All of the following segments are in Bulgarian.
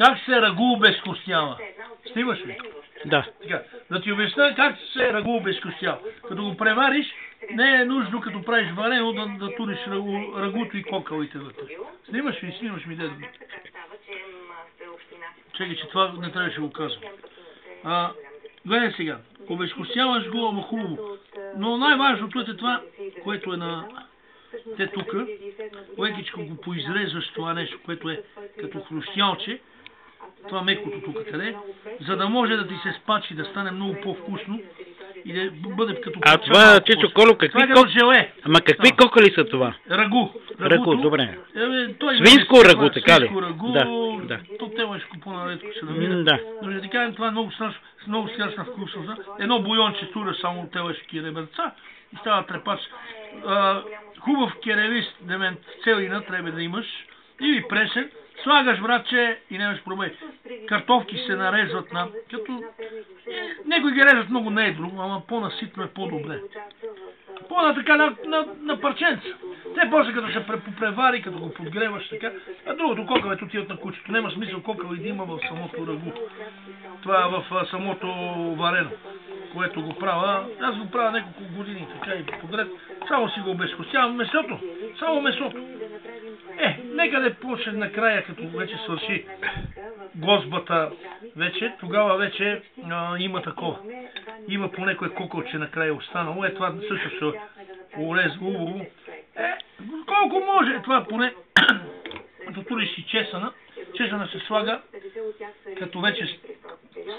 Как се рагу обезкостява? Снимаш ли? Да. Така, да ти обясня как се рагу обезкостява. Като го превариш, не е нужно като правиш варено да туриш рагуто и кокалите вътре. Снимаш ми дедо. Чекай, че това не трябваше да го казвам. Гледай сега, обезкостяваш го, ама хубаво. Но най-важното е това, което е на те тука. Лекичко го поизрезваш това нещо, което е като хрущялче. Това мекото тук къде, за да може да ти се спачи, да стане много по-вкусно и да бъде като... А това, Чичо Коло, какви желе? Ама какви кокали са това? Рагу. Рагу, добре. Свинско рагу, така ли? Свинско рагу, то телешко по-наредко се намира. Да. Но да ти кажем, това е много страшна вкусност. Едно буйонче тураш само телешки ребърца и става трепач. Хубав керевист, демент, целина трябва да имаш, или пресен. Слагаш, братче, и нямаш проблем. Картофки се нарезват на... Некои ги режат много неедро, ама по-наситно е по-добре. По-натака на парченца. Те после като се превари, като го подгреваш така. А другото кокавето ти от на кучето. Нема смисъл кокави да има в самото рагу. Това е в самото варено, което го правя. Аз го правя няколко години, така и подред. Само си го обезкостявам месото. Само месото. Нека да почне накрая, като вече свърши гозбата вече, тогава вече има такова. Има по некое кокълче накрая останало. Това също се урезва убаво. Колко може? Това поне като туриш си чесъна. Чесъна се слага, като вече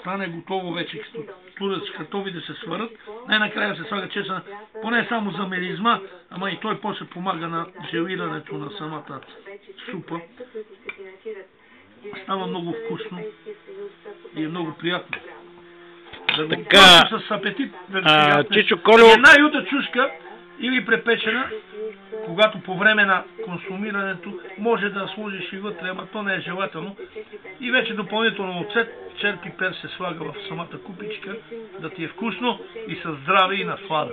стане готово вече, като турят картофи да се сварят. Най-накрая се слага чесъна, поне само за миризма, ама и той после помага на желирането на самата супа. Става много вкусно и е много приятно. Да го така, с апетит. Чичо Коло... Една юта чушка или препечена, когато по време на консумирането може да сложиш и вътре, ама то не е желателно. И вече допълнително оцет, черпи пер се слага в самата купичка, да ти е вкусно и със здраве и наслада.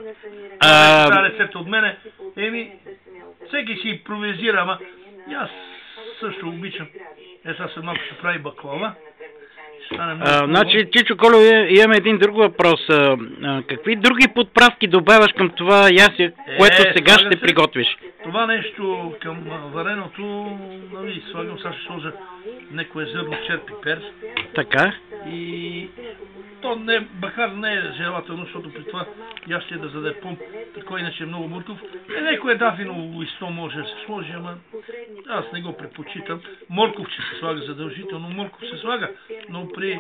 Това е рецепта от мене. Всеки си импровизира, ама и аз също обичам. Сега след малко ще прави баклава. Значи, Чичо Коло, имаме един друг въпрос. Какви други подправки добавяш към това ястие, което сега ще приготвиш? Това нещо към вареното, слагам, сега ще сложа некое зърно черпи пер. Така. И то бахар не е желателно, защото при това ястие да заде помп, такой иначе е много мурков. Некое дафиново листо може да се сложи, ама аз не го предпочитам. Морков, че се слага задължително, морков се слага, но при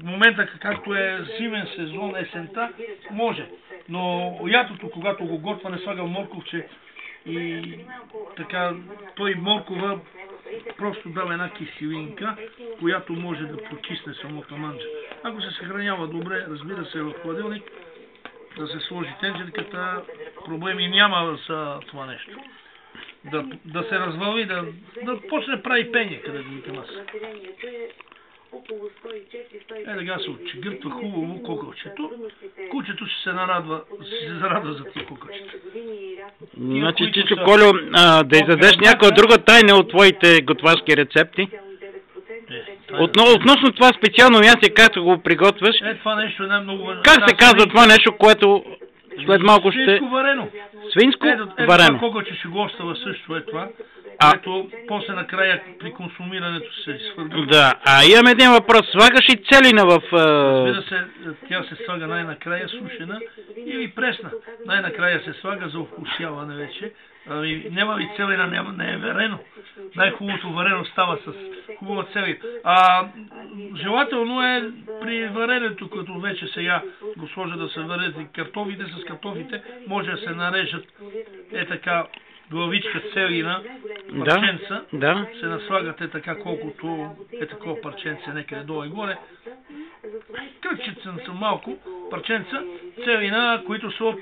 момента, както е зимен сезон, есента, може. Но ятото, когато го готва, не слага морковче и така, той моркова просто дава една киселинка, която може да прочисне самото манджа. Ако се съхранява добре, разбира се, в хладилник, да се сложи тенджерката, проблеми няма за това нещо. Да се развали, да почне прави пене, където видите нас. Сега се отчегъртва хубаво кокълчето. Кучето ще се зарадва за тия кокълчета. Значи, Чичо Коло, да издадеш някоя друга тайна от твоите готварски рецепти? Относно това специално ястие, както го приготвяш, това нещо е най-много важно. Как се казва това нещо, което след малко ще... Свинско варено. Свинско варено. Кокълче ще го остава също е това. Ето, после накрая при консумирането се свърга. Да, имам един въпрос. Слагаш и целина в... Разбира се, тя се слага най-накрая сушена или пресна. Най-накрая се слага за овкусяване вече. Няма ли целина, не е варено. Най-хубавото варено става с хубава целина. Желателно е при варенето, като вече сега го сложа да се варят и картофите, с картофите може да се нарежат така главичка целина, парченца, се наслагате така колкото е такова парченце некъде долу и горе. Кръгчица са малко парченца, целина, които са от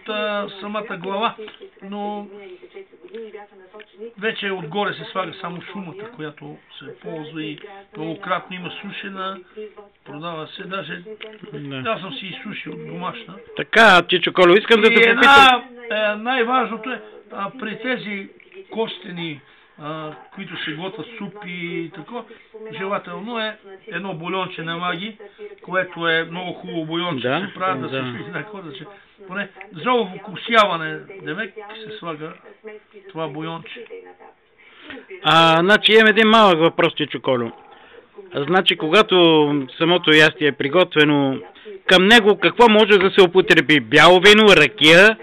самата глава, но вече отгоре се слага само шумата, която се ползва и многократно има сушена, продава се, даже аз съм си изсушил от домашна. Така, Чичо Коло, искам да те попитам. Най-важното е при тези костени които се готвят супи и така. Желателно е едно бульонче на маги, което е много хубаво бульонче, Да, се прави да се свизи на кода, че поне за овкусяване, демек се слага това бульонче. Значи имам един малък въпрос, Чичо Колю. Значи, когато самото ястие е приготвено, към него какво може да се употреби? Бяло вино, ракия?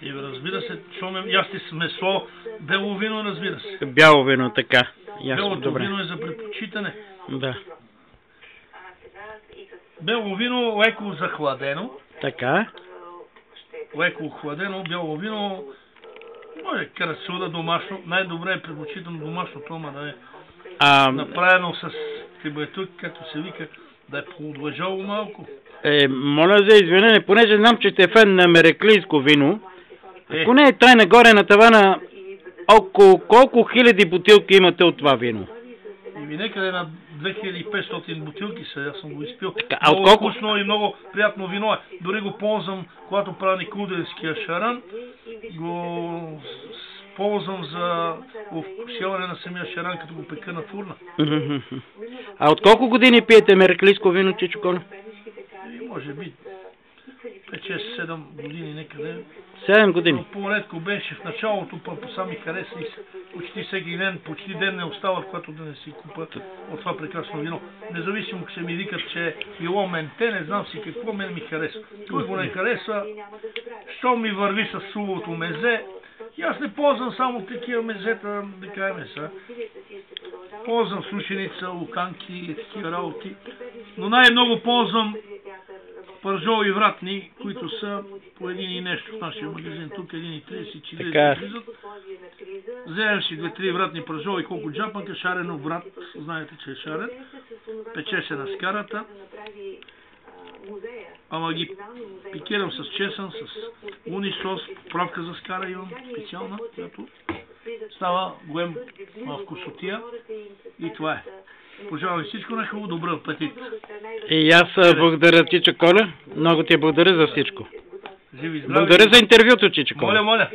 И разбира се, чуме ясти с месо, бело вино, разбира се. Бяло вино, така. Ясно, Белото добре. вино е за предпочитане. Да. Бело вино, леко захладено. Така. Леко охладено, бяло вино, може карасуда домашно, най-добре е предпочитано домашното, ама да е направено с тибетук, както се вика, да е подлежало малко. Моля за извинение, понеже знам, че сте фен на мереклийско вино. Ако не е тай нагоре на тавана, около колко хиляди бутилки имате от това вино? И некъде на 2500 бутилки са, аз съм го изпил. А много колко... вкусно и много приятно вино е. Дори го ползвам, когато правя никуденския шаран, го ползвам за овкусяване на самия шаран, като го пека на фурна. А от колко години пиете мереклийско вино, Чичо Колю? Може би 5-6-7 години некъде. 7 години. По-редко беше в началото, сам ми хареса и почти всеки ден, почти ден не остава, когато да не си купа от това прекрасно вино. Независимо, че ми викат, че е било менте, не знам си какво, мен ми харесва. Кой го не хареса, що ми върви с сувото мезе. И аз не ползвам само такива мезета, да кажем са. Ползвам слушеница, луканки и такива работи. Но най-много ползвам пържоли вратни, които са по един и нещо в нашия магазин. Тук 1,30 влизат. Вземем си 2-3 вратни пържоли, колко джапанка, шарено врат, знаете, че е шарен. Пече се на скарата. Ама ги пикирам с чесън, с унисос, поправка за скара имам специална, която става голем вкусотия и това е. Пожелавам всичко на хубаво, добър апетит. И аз благодаря, Чичо Колю. Много ти благодаря за всичко. Живи и здрави. Благодаря за интервюто, Чичо Колю. Моля.